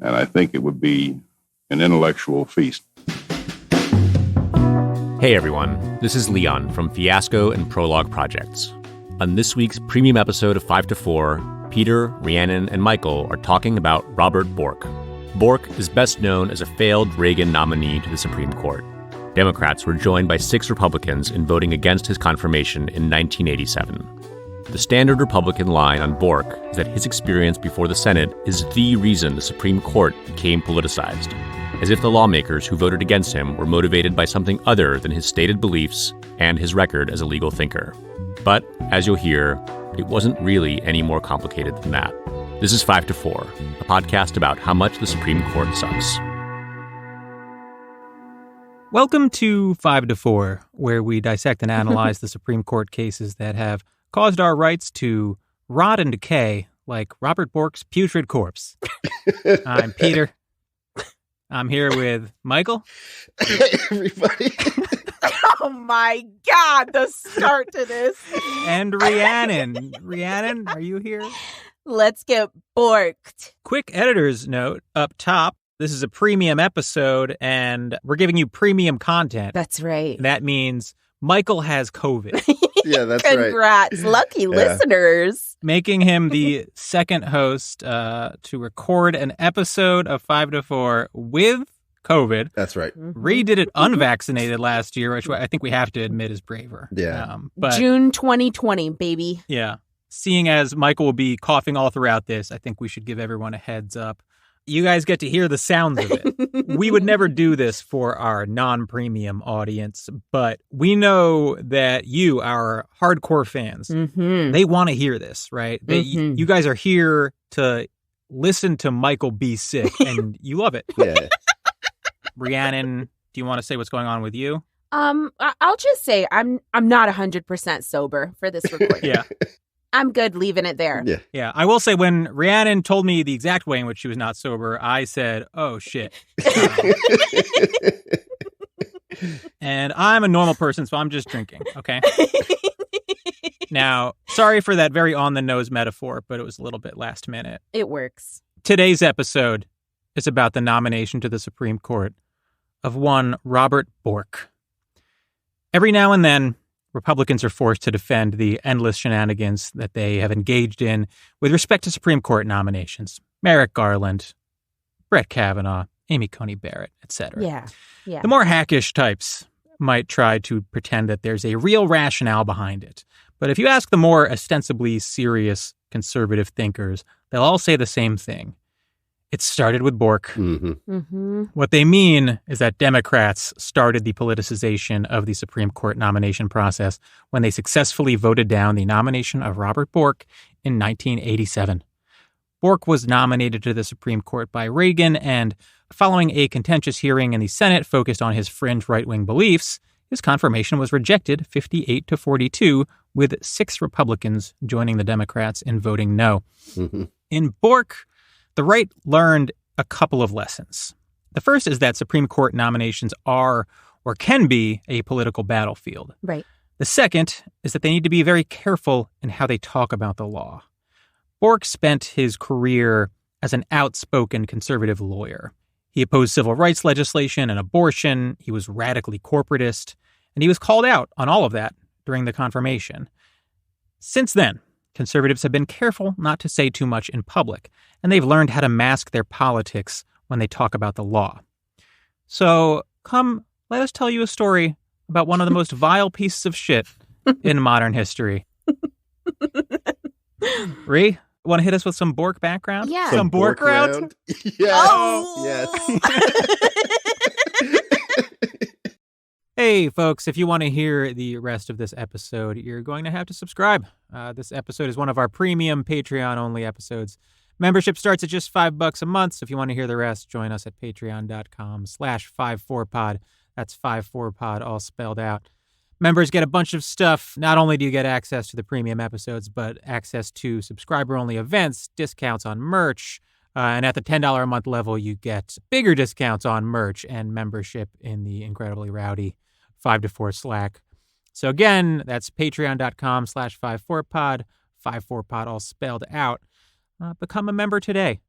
and I think it would be an intellectual feast. Hey everyone, this is Leon from Fiasco and Prologue Projects. On this week's premium episode of 5 to 4, Peter, Rhiannon, and Michael are talking about Robert Bork. Bork is best known as a failed Reagan nominee to the Supreme Court. Democrats were joined by 6 Republicans in voting against his confirmation in 1987. The standard Republican line on Bork is that his experience before the Senate is the reason the Supreme Court became politicized, as if the lawmakers who voted against him were motivated by something other than his stated beliefs and his record as a legal thinker. But, as you'll hear, it wasn't really any more complicated than that. This is 5 to 4, a podcast about how much the Supreme Court sucks. Welcome to 5 to 4, where we dissect and analyze the Supreme Court cases that have caused our rights to rot and decay like Robert Bork's putrid corpse. I'm Peter. I'm here with Michael. Hey, everybody. Oh, my God, the start to this. And Rhiannon. Rhiannon, are you here? Let's get borked. Quick editor's note up top. This is a premium episode, and we're giving you premium content. That's right. That means Michael has COVID. Yeah, that's Congrats. right. Lucky listeners. Making him the second host to record an episode of 5 to 4 with COVID. That's right. Ree did it unvaccinated last year, which I think we have to admit is braver. Yeah. But June 2020, baby. yeah, seeing as Michael will be coughing all throughout this, I think we should give everyone a heads up. You guys get to hear the sounds of it. We would never do this for our non-premium audience, but we know that you, our hardcore fans, they want to hear this, right? You guys are here to listen to Michael be sick, and you love it. Yeah. Rhiannon, do you want to say what's going on with you? I'll just say I'm not 100% sober for this recording. Yeah. I'm good leaving it there. Yeah. Yeah, I will say when Rhiannon told me the exact way in which she was not sober, I said, oh, shit. And I'm a normal person, so I'm just drinking, okay? Now, sorry for that very on-the-nose metaphor, but it was a little bit last minute. It works. Today's episode is about the nomination to the Supreme Court of one Robert Bork. Every now and then, Republicans are forced to defend the endless shenanigans that they have engaged in with respect to Supreme Court nominations. Merrick Garland, Brett Kavanaugh, Amy Coney Barrett, etc. Yeah. The more hackish types might try to pretend that there's a real rationale behind it. But if you ask the more ostensibly serious conservative thinkers, they'll all say the same thing. It started with Bork. What they mean is that Democrats started the politicization of the Supreme Court nomination process when they successfully voted down the nomination of Robert Bork in 1987. Bork was nominated to the Supreme Court by Reagan, and following a contentious hearing in the Senate focused on his fringe right-wing beliefs, his confirmation was rejected 58-42, with 6 Republicans joining the Democrats in voting no. In Bork, the right learned a couple of lessons. The first is that Supreme Court nominations are or can be a political battlefield. Right. The second is that they need to be very careful in how they talk about the law. Bork spent his career as an outspoken conservative lawyer. He opposed civil rights legislation and abortion. He was radically corporatist, and he was called out on all of that during the confirmation. Since then, conservatives have been careful not to say too much in public, and they've learned how to mask their politics when they talk about the law. So, come, let us tell you a story about one of the most vile pieces of shit in modern history. Ree, want to hit us with some Bork background? Yeah. Some Bork round? Yeah. Oh! Yes. Hey, folks, if you want to hear the rest of this episode, you're going to have to subscribe. This episode is one of our premium Patreon-only episodes. Membership starts at just $5 a month, so if you want to hear the rest, join us at patreon.com/54pod. That's 54pod, all spelled out. Members get a bunch of stuff. Not only do you get access to the premium episodes, but access to subscriber-only events, discounts on merch, and at the $10 a month level, you get bigger discounts on merch and membership in the incredibly rowdy 5 to 4 Slack. So again, that's patreon.com/54pod, 54pod all spelled out. Become a member today.